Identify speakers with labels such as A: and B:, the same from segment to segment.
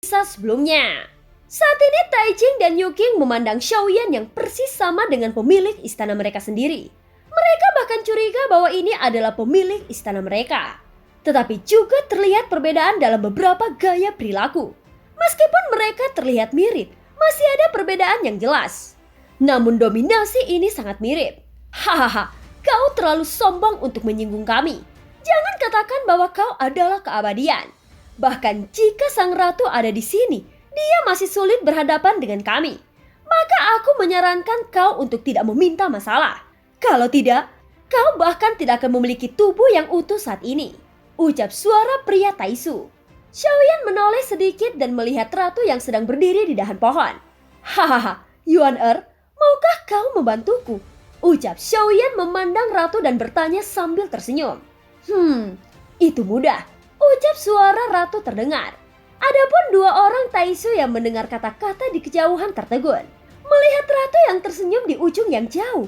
A: kisah sebelumnya. Saat ini Taijing dan Yuking memandang Xiaoyan yang persis sama dengan pemilik istana mereka sendiri. Mereka bahkan curiga bahwa ini adalah pemilik istana mereka. Tetapi juga terlihat perbedaan dalam beberapa gaya perilaku. Meskipun mereka terlihat mirip, masih ada perbedaan yang jelas. Namun dominasi ini sangat mirip. Hahaha, kau terlalu sombong untuk menyinggung kami. Jangan katakan bahwa kau adalah keabadian. Bahkan jika sang ratu ada di sini, dia masih sulit berhadapan dengan kami. Maka aku menyarankan kau untuk tidak meminta masalah. Kalau tidak, kau bahkan tidak akan memiliki tubuh yang utuh saat ini. Ucap suara pria Taisu. Xiaoyan menoleh sedikit dan melihat ratu yang sedang berdiri di dahan pohon. Hahaha, Yuan maukah kau membantuku? Ucap Xiaoyan memandang ratu dan bertanya sambil tersenyum. Itu mudah. Ucap suara ratu terdengar. Adapun dua orang Taisu yang mendengar kata-kata di kejauhan tertegun. Melihat ratu yang tersenyum di ujung yang jauh.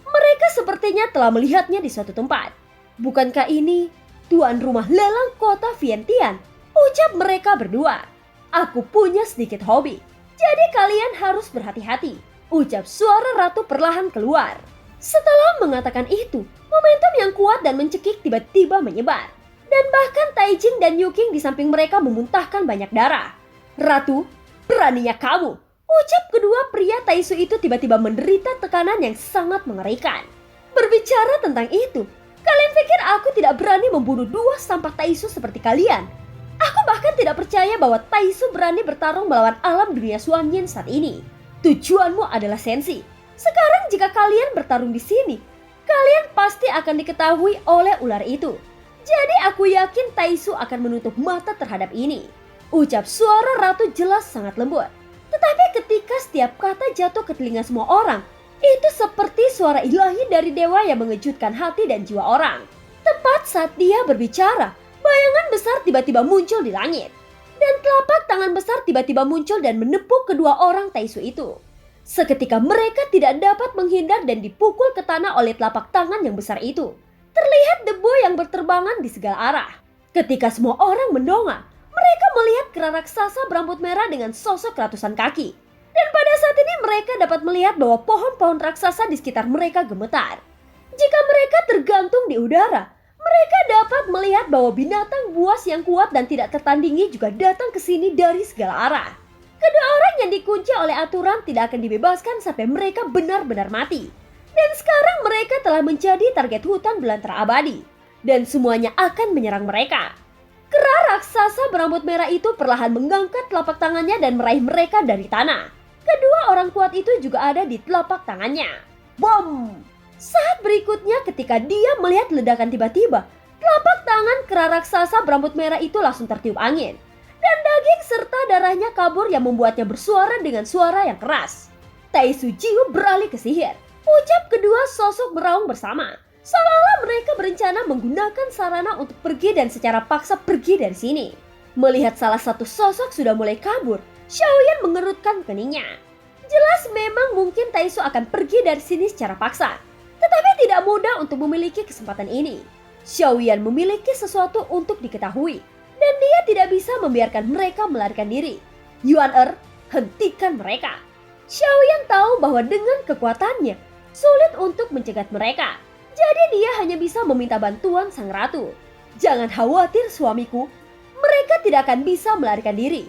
A: Mereka sepertinya telah melihatnya di suatu tempat. Bukankah ini tuan rumah lelang kota Vientiane? Ucap mereka berdua. Aku punya sedikit hobi. Jadi kalian harus berhati-hati. Ucap suara ratu perlahan keluar. Setelah mengatakan itu, momentum yang kuat dan mencekik tiba-tiba menyebar. Dan bahkan Taijing dan Yuking di samping mereka memuntahkan banyak darah. Ratu, beraninya kamu. Ucap kedua pria Taisu itu tiba-tiba menderita tekanan yang sangat mengerikan. Berbicara tentang itu, kalian pikir aku tidak berani membunuh dua sampah Taisu seperti kalian? Aku bahkan tidak percaya bahwa Taisu berani bertarung melawan alam dunia Xuanyin saat ini. Tujuanmu adalah sensi. Sekarang jika kalian bertarung di sini, kalian pasti akan diketahui oleh ular itu. Jadi aku yakin Taisu akan menutup mata terhadap ini. Ucap suara ratu jelas sangat lembut. Tetapi ketika setiap kata jatuh ke telinga semua orang, itu seperti suara ilahi dari dewa yang mengejutkan hati dan jiwa orang. Tepat saat dia berbicara, bayangan besar tiba-tiba muncul di langit. Dan telapak tangan besar tiba-tiba muncul dan menepuk kedua orang Taisu itu. Seketika mereka tidak dapat menghindar dan dipukul ke tanah oleh telapak tangan yang besar itu. Terlihat debu yang berterbangan di segala arah. Ketika semua orang mendongak, mereka melihat kera raksasa berambut merah dengan sosok ratusan kaki. Dan pada saat ini mereka dapat melihat bahwa pohon-pohon raksasa di sekitar mereka gemetar. Jika mereka tergantung di udara, mereka dapat melihat bahwa binatang buas yang kuat dan tidak tertandingi juga datang ke sini dari segala arah. Kedua orang yang dikunci oleh aturan tidak akan dibebaskan sampai mereka benar-benar mati. Dan sekarang mereka telah menjadi target hutan belantara abadi. Dan semuanya akan menyerang mereka. Kera raksasa berambut merah itu perlahan mengangkat telapak tangannya dan meraih mereka dari tanah. Kedua orang kuat itu juga ada di telapak tangannya. Bom! Saat berikutnya ketika dia melihat ledakan tiba-tiba, telapak tangan kera raksasa berambut merah itu langsung tertiup angin. Dan daging serta darahnya kabur yang membuatnya bersuara dengan suara yang keras. Taisu Jiu beralih ke sihir. Ucap kedua sosok meraung bersama. Seolah-olah mereka berencana menggunakan sarana untuk pergi dan secara paksa pergi dari sini. Melihat salah satu sosok sudah mulai kabur, Xiaoyan mengerutkan keningnya. Jelas memang mungkin Taisu akan pergi dari sini secara paksa. Tetapi tidak mudah untuk memiliki kesempatan ini. Xiaoyan memiliki sesuatu untuk diketahui. Dan dia tidak bisa membiarkan mereka melarikan diri. Yuan hentikan mereka. Xiaoyan tahu bahwa dengan kekuatannya, sulit untuk mencegat mereka. Jadi dia hanya bisa meminta bantuan sang ratu. Jangan khawatir suamiku, mereka tidak akan bisa melarikan diri.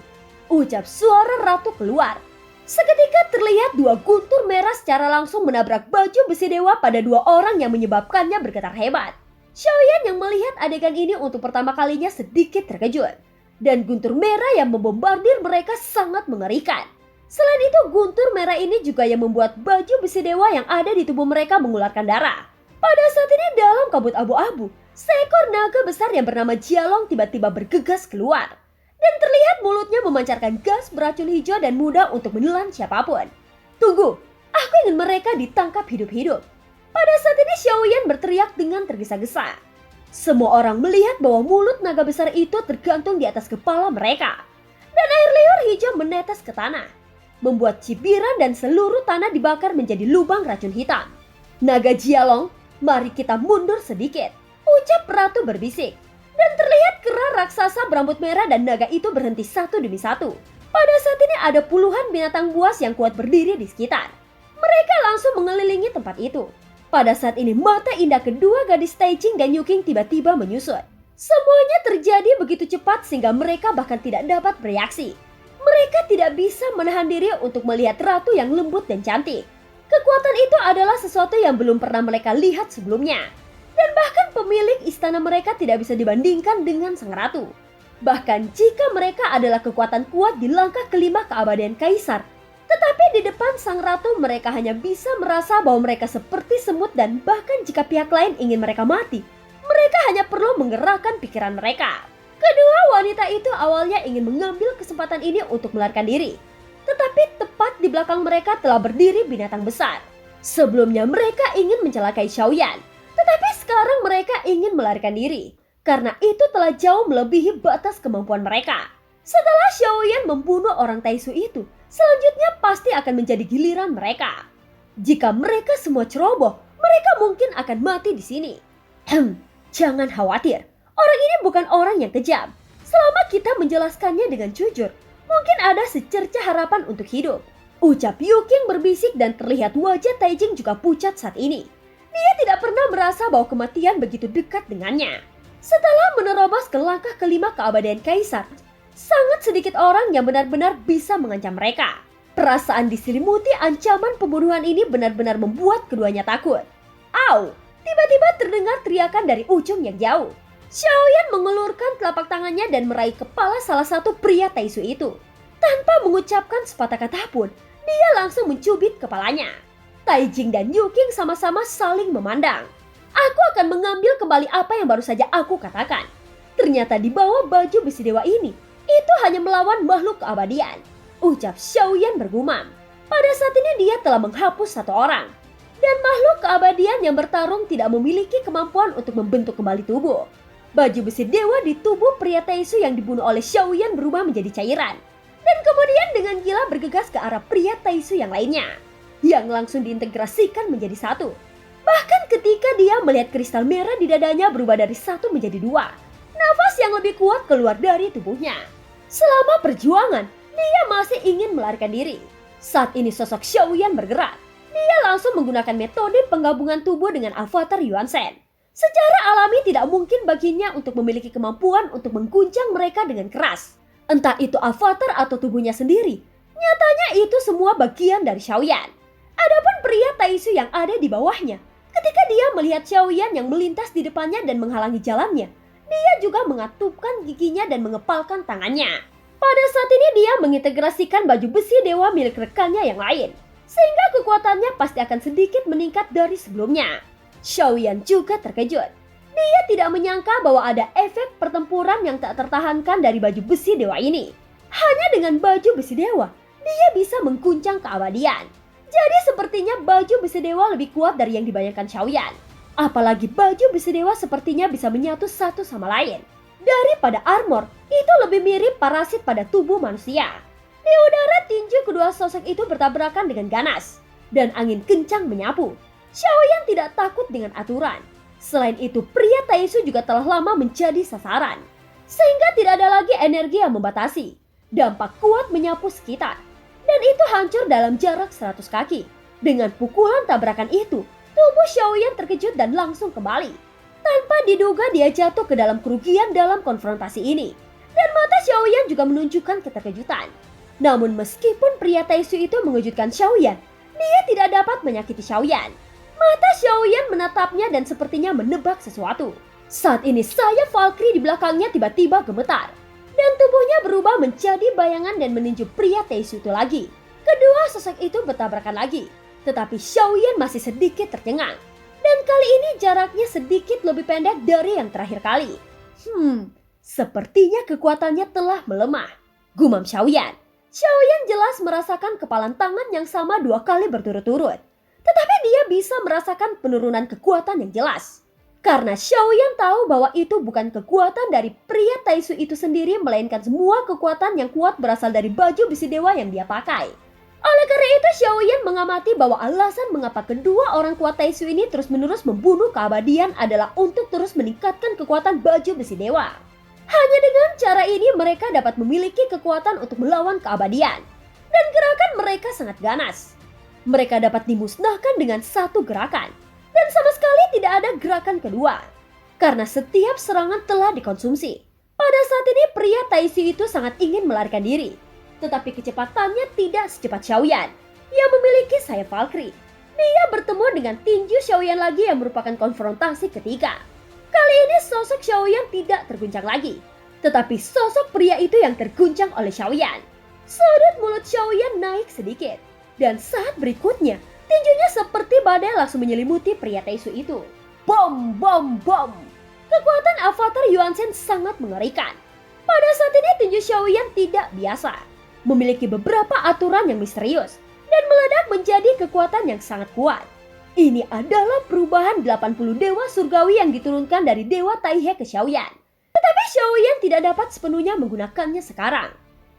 A: Ucap suara ratu keluar. Seketika terlihat dua guntur merah secara langsung menabrak baju besi dewa pada dua orang yang menyebabkannya bergetar hebat. Xiaoyan yang melihat adegan ini untuk pertama kalinya sedikit terkejut. Dan guntur merah yang membombardir mereka sangat mengerikan. Selain itu guntur merah ini juga yang membuat baju besi dewa yang ada di tubuh mereka mengeluarkan darah. Pada saat ini dalam kabut abu-abu, seekor naga besar yang bernama Jialong tiba-tiba bergegas keluar. Dan terlihat mulutnya memancarkan gas beracun hijau dan mudah untuk menelan siapapun. Tunggu, aku ingin mereka ditangkap hidup-hidup. Pada saat ini Xiaoyan berteriak dengan tergesa-gesa. Semua orang melihat bahwa mulut naga besar itu tergantung di atas kepala mereka. Dan air liur hijau menetes ke tanah. Membuat cibiran dan seluruh tanah dibakar menjadi lubang racun hitam. Naga Jialong, mari kita mundur sedikit. Ucap ratu berbisik. Dan terlihat kera raksasa berambut merah dan naga itu berhenti satu demi satu. Pada saat ini ada puluhan binatang buas yang kuat berdiri di sekitar. Mereka langsung mengelilingi tempat itu. Pada saat ini mata indah kedua gadis Taijing dan Yuking tiba-tiba menyusut. Semuanya terjadi begitu cepat sehingga mereka bahkan tidak dapat bereaksi. Mereka tidak bisa menahan diri untuk melihat ratu yang lembut dan cantik. Kekuatan itu adalah sesuatu yang belum pernah mereka lihat sebelumnya. Dan bahkan pemilik istana mereka tidak bisa dibandingkan dengan sang ratu. Bahkan jika mereka adalah kekuatan kuat di langkah kelima keabadian kaisar, tetapi di depan sang ratu mereka hanya bisa merasa bahwa mereka seperti semut dan bahkan jika pihak lain ingin mereka mati, mereka hanya perlu menggerakkan pikiran mereka. Kedua wanita itu awalnya ingin mengambil kesempatan ini untuk melarikan diri. Tetapi tepat di belakang mereka telah berdiri binatang besar. Sebelumnya mereka ingin mencelakai Xiaoyan. Tetapi sekarang mereka ingin melarikan diri. Karena itu telah jauh melebihi batas kemampuan mereka. Setelah Xiaoyan membunuh orang Taisu itu, selanjutnya pasti akan menjadi giliran mereka. Jika mereka semua ceroboh, mereka mungkin akan mati di sini. Jangan khawatir. Orang ini bukan orang yang kejam. Selama kita menjelaskannya dengan jujur, mungkin ada secercah harapan untuk hidup. Ucap Yuking berbisik dan terlihat wajah Taijing juga pucat saat ini. Dia tidak pernah merasa bahwa kematian begitu dekat dengannya. Setelah menerobos ke langkah kelima keabadian kaisar, sangat sedikit orang yang benar-benar bisa mengancam mereka. Perasaan diselimuti ancaman pembunuhan ini benar-benar membuat keduanya takut. Au! Tiba-tiba terdengar teriakan dari ujung yang jauh. Xiaoyan mengulurkan telapak tangannya dan meraih kepala salah satu pria Taisu itu. Tanpa mengucapkan sepatah kata pun, dia langsung mencubit kepalanya. Taijing dan Yuking sama-sama saling memandang. Aku akan mengambil kembali apa yang baru saja aku katakan. Ternyata di bawah baju besi dewa ini, itu hanya melawan makhluk keabadian. Ucap Xiaoyan bergumam. Pada saat ini dia telah menghapus satu orang. Dan makhluk keabadian yang bertarung tidak memiliki kemampuan untuk membentuk kembali tubuh. Baju besi dewa di tubuh pria Taisu yang dibunuh oleh Xiaoyan berubah menjadi cairan. Dan kemudian dengan gila bergegas ke arah pria Taisu yang lainnya. Yang langsung diintegrasikan menjadi satu. Bahkan ketika dia melihat kristal merah di dadanya berubah dari satu menjadi dua. Nafas yang lebih kuat keluar dari tubuhnya. Selama perjuangan, dia masih ingin melarikan diri. Saat ini sosok Xiaoyan bergerak. Dia langsung menggunakan metode penggabungan tubuh dengan avatar Yuan Shen. Secara alami tidak mungkin baginya untuk memiliki kemampuan untuk mengguncang mereka dengan keras. Entah itu avatar atau tubuhnya sendiri. Nyatanya itu semua bagian dari Xiaoyan. Adapun pria Taisu yang ada di bawahnya, ketika dia melihat Xiaoyan yang melintas di depannya dan menghalangi jalannya, dia juga mengatupkan giginya dan mengepalkan tangannya. Pada saat ini dia mengintegrasikan baju besi dewa milik rekannya yang lain, sehingga kekuatannya pasti akan sedikit meningkat dari sebelumnya. Xiaoyan juga terkejut. Dia tidak menyangka bahwa ada efek pertempuran yang tak tertahankan dari baju besi dewa ini. Hanya dengan baju besi dewa, dia bisa mengguncang keabadian. Jadi sepertinya baju besi dewa lebih kuat dari yang dibayangkan Xiaoyan. Apalagi baju besi dewa sepertinya bisa menyatu satu sama lain. Daripada armor, itu lebih mirip parasit pada tubuh manusia. Di udara tinju kedua sosok itu bertabrakan dengan ganas. Dan angin kencang menyapu. Xiaoyan tidak takut dengan aturan. Selain itu, pria Taisu juga telah lama menjadi sasaran. Sehingga tidak ada lagi energi yang membatasi. Dampak kuat menyapu sekitar. Dan itu hancur dalam jarak 100 kaki. Dengan pukulan tabrakan itu, tubuh Xiaoyan terkejut dan langsung kembali. Tanpa diduga dia jatuh ke dalam kerugian dalam konfrontasi ini. Dan mata Xiaoyan juga menunjukkan keterkejutan. Namun meskipun pria Taisu itu mengejutkan Xiaoyan, dia tidak dapat menyakiti Xiaoyan. Mata Xiaoyan menatapnya dan sepertinya menebak sesuatu. Saat ini sayap Valkyrie di belakangnya tiba-tiba gemetar. Dan tubuhnya berubah menjadi bayangan dan meninju pria Taisu itu lagi. Kedua sosok itu bertabrakan lagi. Tetapi Xiaoyan masih sedikit tercengang. Dan kali ini jaraknya sedikit lebih pendek dari yang terakhir kali. Sepertinya kekuatannya telah melemah. Gumam Xiaoyan. Xiaoyan jelas merasakan kepalan tangan yang sama 2 kali berturut-turut. Tetapi dia bisa merasakan penurunan kekuatan yang jelas. Karena Xiaoyan tahu bahwa itu bukan kekuatan dari pria Taisu itu sendiri, melainkan semua kekuatan yang kuat berasal dari baju besi dewa yang dia pakai. Oleh karena itu, Xiaoyan mengamati bahwa alasan mengapa kedua orang kuat Taisu ini terus-menerus membunuh keabadian adalah untuk terus meningkatkan kekuatan baju besi dewa. Hanya dengan cara ini mereka dapat memiliki kekuatan untuk melawan keabadian. Dan gerakan mereka sangat ganas. Mereka dapat dimusnahkan dengan satu gerakan. Dan sama sekali tidak ada gerakan kedua. Karena setiap serangan telah dikonsumsi. Pada saat ini pria Taisu itu sangat ingin melarikan diri. Tetapi kecepatannya tidak secepat Xiaoyan yang memiliki sayap Valkyrie. Dia bertemu dengan tinju Xiaoyan lagi yang merupakan konfrontasi ketiga. Kali ini sosok Xiaoyan tidak terguncang lagi, tetapi sosok pria itu yang terguncang oleh Xiaoyan. Sudut mulut Xiaoyan naik sedikit, dan saat berikutnya tinjunya seperti badai langsung menyelimuti pria Taisu itu. Bom, bom, bom! Kekuatan avatar Yuan Shen sangat mengerikan. Pada saat ini tinju Xiaoyan tidak biasa. Memiliki beberapa aturan yang misterius dan meledak menjadi kekuatan yang sangat kuat. Ini adalah perubahan 80 dewa surgawi yang diturunkan dari dewa Taihe ke Xiaoyan. Tetapi Xiaoyan tidak dapat sepenuhnya menggunakannya sekarang.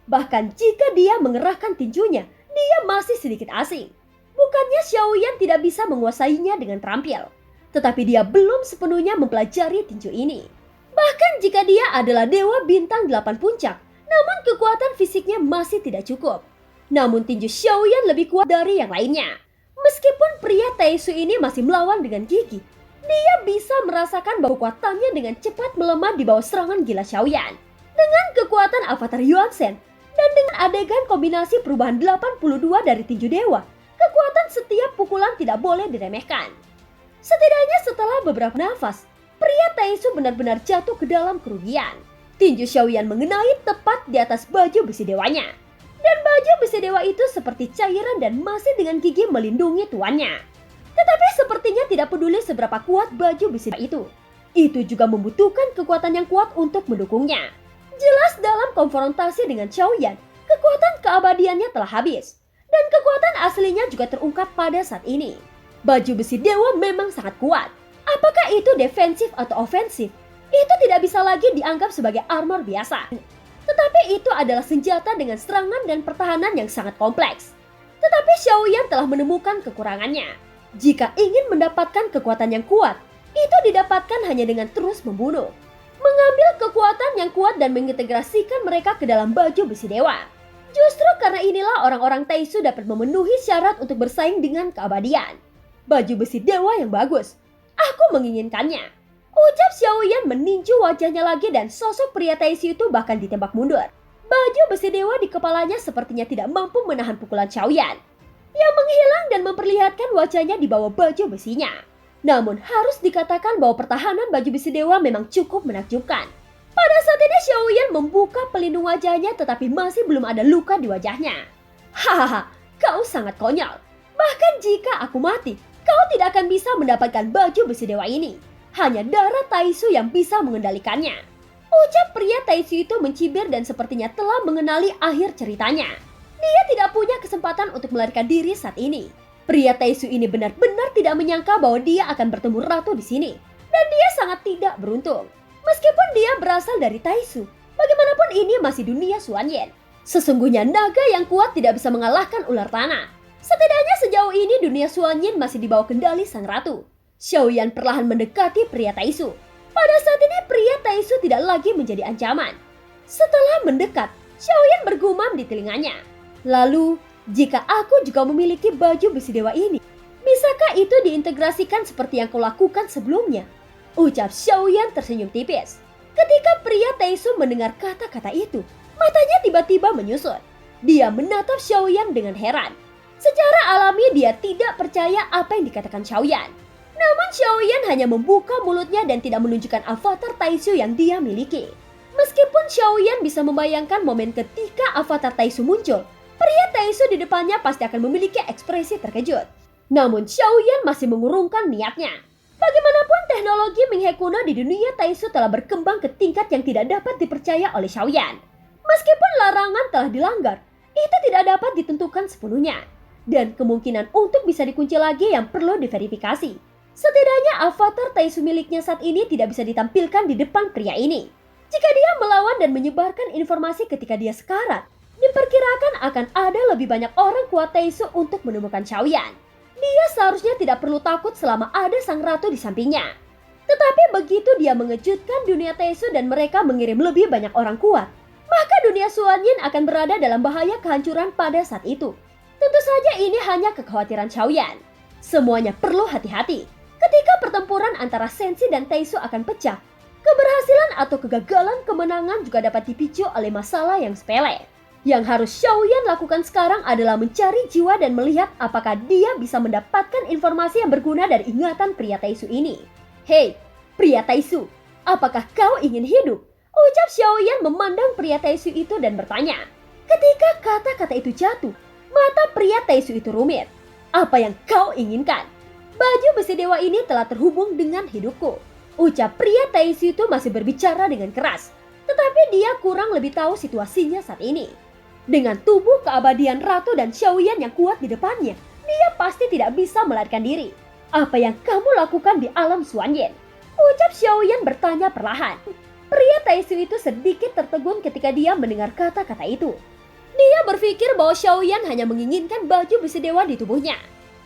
A: Bahkan jika dia mengerahkan tinjunya, dia masih sedikit asing. Bukannya Xiaoyan tidak bisa menguasainya dengan terampil, tetapi dia belum sepenuhnya mempelajari tinju ini. Bahkan jika dia adalah dewa bintang 8 puncak, namun kekuatan fisiknya masih tidak cukup. Namun tinju Xiaoyan lebih kuat dari yang lainnya. Meskipun pria Taisu ini masih melawan dengan gigih, dia bisa merasakan bahwa kekuatannya dengan cepat melemah di bawah serangan gila Xiaoyan. Dengan kekuatan avatar Yuan Shen dan dengan adegan kombinasi perubahan 82 dari tinju dewa, kekuatan setiap pukulan tidak boleh diremehkan. Setidaknya setelah beberapa nafas, pria Taisu benar-benar jatuh ke dalam kerugian. Tinju Xiaoyan mengenai tepat di atas baju besi dewanya. Dan baju besi dewa itu seperti cairan dan masih dengan gigi melindungi tuannya. Tetapi sepertinya tidak peduli seberapa kuat baju besi dewa itu. Itu juga membutuhkan kekuatan yang kuat untuk mendukungnya. Jelas dalam konfrontasi dengan Xiaoyan, kekuatan keabadiannya telah habis. Dan kekuatan aslinya juga terungkap pada saat ini. Baju besi dewa memang sangat kuat. Apakah itu defensif atau ofensif? Itu tidak bisa lagi dianggap sebagai armor biasa. Tetapi itu adalah senjata dengan serangan dan pertahanan yang sangat kompleks. Tetapi Xiaoyan telah menemukan kekurangannya. Jika ingin mendapatkan kekuatan yang kuat, itu didapatkan hanya dengan terus membunuh. Mengambil kekuatan yang kuat dan mengintegrasikan mereka ke dalam baju besi dewa. Justru karena inilah orang-orang Taisu dapat memenuhi syarat untuk bersaing dengan keabadian. Baju besi dewa yang bagus. Aku menginginkannya. Ucap Xiaoyan meninju wajahnya lagi dan sosok pria Taisu itu bahkan ditembak mundur. Baju besi dewa di kepalanya sepertinya tidak mampu menahan pukulan Xiaoyan. Yang menghilang dan memperlihatkan wajahnya di bawah baju besinya. Namun harus dikatakan bahwa pertahanan baju besi dewa memang cukup menakjubkan. Pada saat ini Xiaoyan membuka pelindung wajahnya tetapi masih belum ada luka di wajahnya. Hahaha, kau sangat konyol. Bahkan jika aku mati, kau tidak akan bisa mendapatkan baju besi dewa ini. Hanya darah Taisu yang bisa mengendalikannya. Ucap pria Taisu itu mencibir dan sepertinya telah mengenali akhir ceritanya. Dia tidak punya kesempatan untuk melarikan diri saat ini. Pria Taisu ini benar-benar tidak menyangka bahwa dia akan bertemu ratu di sini. Dan dia sangat tidak beruntung. Meskipun dia berasal dari Taisu, bagaimanapun ini masih dunia Xuanyan. Sesungguhnya naga yang kuat tidak bisa mengalahkan ular tanah. Setidaknya sejauh ini dunia Xuanyan masih di bawah kendali sang ratu. Xiaoyan perlahan mendekati pria Taisu. Pada saat ini pria Taisu tidak lagi menjadi ancaman. Setelah mendekat, Xiaoyan bergumam di telinganya. Lalu, jika aku juga memiliki baju besi dewa ini, bisakah itu diintegrasikan seperti yang kau lakukan sebelumnya? Ucap Xiaoyan tersenyum tipis. Ketika pria Taisu mendengar kata-kata itu, matanya tiba-tiba menyusut. Dia menatap Xiaoyan dengan heran. Secara alami dia tidak percaya apa yang dikatakan Xiaoyan. Namun Xiaoyan hanya membuka mulutnya dan tidak menunjukkan avatar Taisu yang dia miliki. Meskipun Xiaoyan bisa membayangkan momen ketika avatar Taisu muncul, pria Taisu di depannya pasti akan memiliki ekspresi terkejut. Namun Xiaoyan masih mengurungkan niatnya. Bagaimanapun teknologi Minghe kuno di dunia Taisu telah berkembang ke tingkat yang tidak dapat dipercaya oleh Xiaoyan. Meskipun larangan telah dilanggar, itu tidak dapat ditentukan sepenuhnya. Dan kemungkinan untuk bisa dikunci lagi yang perlu diverifikasi. Setidaknya avatar Taisu miliknya saat ini tidak bisa ditampilkan di depan pria ini. Jika dia melawan dan menyebarkan informasi ketika dia sekarat, Diperkirakan akan ada lebih banyak orang kuat Taisu untuk menemukan Xiaoyan. Dia seharusnya tidak perlu takut selama ada sang ratu di sampingnya. Tetapi begitu dia mengejutkan dunia Taisu dan mereka mengirim lebih banyak orang kuat, maka dunia Xuanyin akan berada dalam bahaya kehancuran pada saat itu. Tentu saja ini hanya kekhawatiran Xiaoyan. Semuanya perlu hati-hati. Ketika pertempuran antara Sensi dan Taisu akan pecah, keberhasilan atau kegagalan kemenangan juga dapat dipicu oleh masalah yang sepele. Yang harus Xiaoyan lakukan sekarang adalah mencari jiwa dan melihat apakah dia bisa mendapatkan informasi yang berguna dari ingatan pria Taisu ini. Hei, pria Taisu, apakah kau ingin hidup? Ucap Xiaoyan memandang pria Taisu itu dan bertanya. Ketika kata-kata itu jatuh, mata pria Taisu itu rumit. Apa yang kau inginkan? Baju besi dewa ini telah terhubung dengan hidupku. Ucap pria Taisu itu masih berbicara dengan keras, tetapi dia kurang lebih tahu situasinya saat ini. Dengan tubuh keabadian Ratu dan Xiaoyan yang kuat di depannya, dia pasti tidak bisa melarikan diri. Apa yang kamu lakukan di alam Xuanyin? Ucap Xiaoyan bertanya perlahan. Pria Taisu itu sedikit tertegun ketika dia mendengar kata-kata itu. Dia berpikir bahwa Xiaoyan hanya menginginkan baju besi dewa di tubuhnya.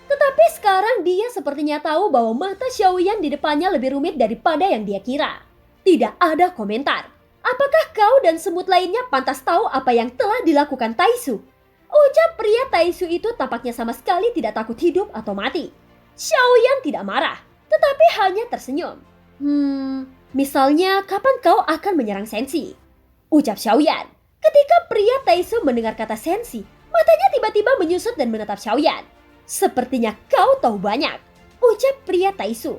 A: Tetapi sekarang dia sepertinya tahu bahwa mata Xiaoyan di depannya lebih rumit daripada yang dia kira. Tidak ada komentar. Apakah kau dan semut lainnya pantas tahu apa yang telah dilakukan Taisu? Ucap pria Taisu itu tampaknya sama sekali tidak takut hidup atau mati. Xiaoyan tidak marah, tetapi hanya tersenyum. Misalnya kapan kau akan menyerang Sensi? Ucap Xiaoyan. Ketika pria Taisu mendengar kata Sensi, matanya tiba-tiba menyusut dan menatap Xiaoyan. Sepertinya kau tahu banyak, ucap pria Taisu.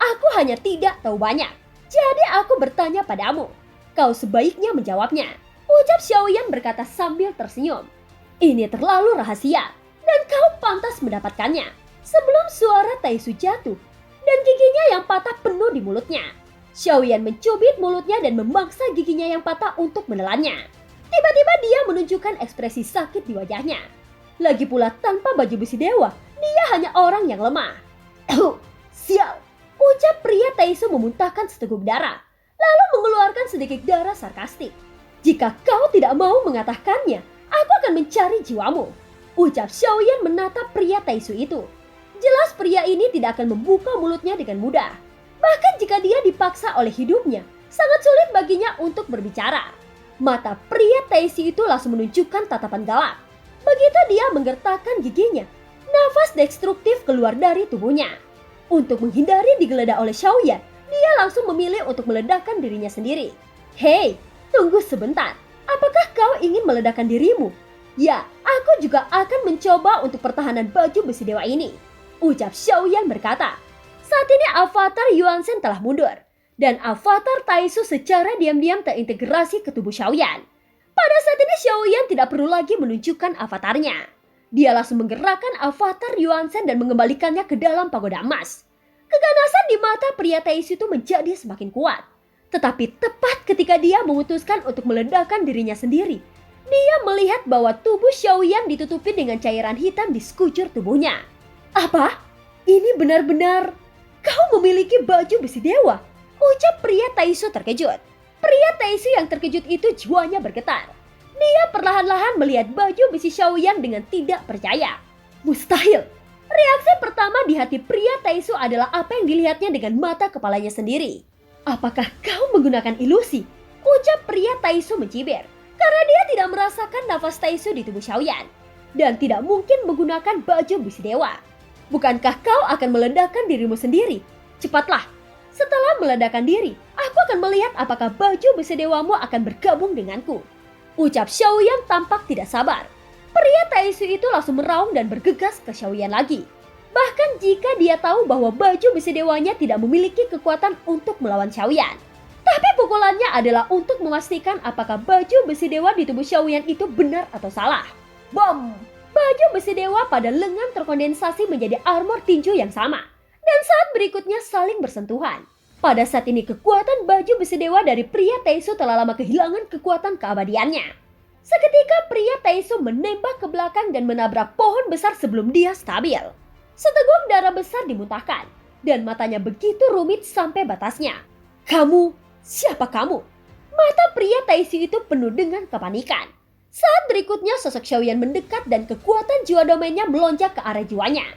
A: Aku hanya tidak tahu banyak. Jadi aku bertanya padamu. Kau sebaiknya menjawabnya. Ucap Xiaoyan berkata sambil tersenyum. Ini terlalu rahasia dan kau pantas mendapatkannya. Sebelum suara Taisu jatuh dan giginya yang patah penuh di mulutnya. Xiaoyan mencubit mulutnya dan memaksa giginya yang patah untuk menelannya. Tiba-tiba dia menunjukkan ekspresi sakit di wajahnya. Lagi pula tanpa baju besi dewa, dia hanya orang yang lemah. Sial, ucap pria Taisu memuntahkan seteguk darah, lalu mengeluarkan sedikit darah sarkastik. Jika kau tidak mau mengatakannya, aku akan mencari jiwamu. Ucap Xiaoyan menatap pria Taisu itu. Jelas pria ini tidak akan membuka mulutnya dengan mudah. Bahkan jika dia dipaksa oleh hidupnya, sangat sulit baginya untuk berbicara. Mata pria Taisu itu langsung menunjukkan tatapan galak. Begitu dia menggertakkan giginya, nafas destruktif keluar dari tubuhnya. Untuk menghindari digeledah oleh Xiaoyan, dia langsung memilih untuk meledakkan dirinya sendiri. Hei, tunggu sebentar. Apakah kau ingin meledakkan dirimu? Ya, aku juga akan mencoba untuk pertahanan baju besi dewa ini. Ucap Xiaoyan berkata. Saat ini avatar Yuan Shen telah mundur. Dan avatar Taisu secara diam-diam terintegrasi ke tubuh Xiaoyan. Pada saat ini Xiaoyan tidak perlu lagi menunjukkan avatarnya. Dia langsung menggerakkan avatar Yuan Shen dan mengembalikannya ke dalam pagoda emas. Keganasan di mata pria Taisu itu menjadi semakin kuat. Tetapi tepat ketika dia memutuskan untuk meledakkan dirinya sendiri, dia melihat bahwa tubuh Xiaoyan ditutupi dengan cairan hitam di sekujur tubuhnya. Apa? Ini benar-benar kau memiliki baju besi dewa? Ucap pria Taisu terkejut. Pria Taisu yang terkejut itu jiwanya bergetar. Dia perlahan-lahan melihat baju besi Xiaoyan dengan tidak percaya. Mustahil. Reaksi pertama di hati pria Taisu adalah apa yang dilihatnya dengan mata kepalanya sendiri. Apakah kau menggunakan ilusi? Ucap pria Taisu mencibir. Karena dia tidak merasakan nafas Taisu di tubuh Xiaoyan. Dan tidak mungkin menggunakan baju besi dewa. Bukankah kau akan meledakkan dirimu sendiri? Cepatlah. Setelah meledakkan diri, aku akan melihat apakah baju besi dewamu akan bergabung denganku. Ucap Xiaoyan tampak tidak sabar. Pria Taisu itu langsung meraung dan bergegas ke Xiaoyan lagi. Bahkan jika dia tahu bahwa baju besi dewanya tidak memiliki kekuatan untuk melawan Xiaoyan. Tapi pukulannya adalah untuk memastikan apakah baju besi dewa di tubuh Xiaoyan itu benar atau salah. Bom! Baju besi dewa pada lengan terkondensasi menjadi armor tinju yang sama. Dan saat berikutnya saling bersentuhan. Pada saat ini kekuatan baju besi dewa dari pria Taisu telah lama kehilangan kekuatan keabadiannya. Seketika pria Taisu menembak ke belakang dan menabrak pohon besar sebelum dia stabil. Seteguk darah besar dimuntahkan dan matanya begitu rumit sampai batasnya. Kamu, siapa kamu? Mata pria Taishu itu penuh dengan kepanikan. Saat berikutnya sosok Xiaoyan mendekat dan kekuatan jiwa domainnya melonjak ke arah jiwanya.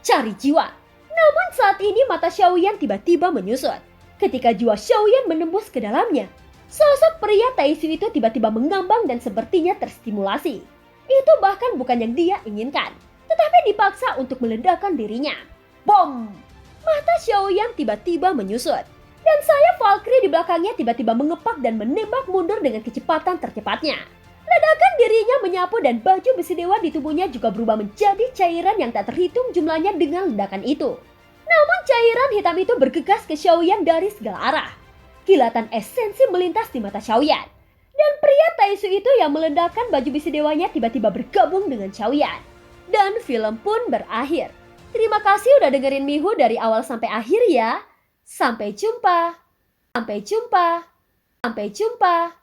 A: Cari jiwa. Namun saat ini mata Xiaoyan tiba-tiba menyusut. Ketika jiwa Xiaoyan menembus ke dalamnya, sosok pria Taishu itu tiba-tiba mengambang dan sepertinya terstimulasi. Itu bahkan bukan yang dia inginkan, tetapi dipaksa untuk meledakkan dirinya. Bom! Mata Xiaoyan tiba-tiba menyusut. Dan sayap Valkyrie di belakangnya tiba-tiba mengepak dan menembak mundur dengan kecepatan tercepatnya. Ledakan dirinya menyapu dan baju besi dewa di tubuhnya juga berubah menjadi cairan yang tak terhitung jumlahnya dengan ledakan itu. Namun cairan hitam itu bergegas ke Xiaoyan dari segala arah. Kilatan esensi melintas di mata Xiaoyan. Dan pria Taishu itu yang meledakkan baju besi dewanya tiba-tiba bergabung dengan Xiaoyan. Dan film pun berakhir. Terima kasih udah dengerin Mihu dari awal sampai akhir ya. Sampai jumpa. Sampai jumpa. Sampai jumpa.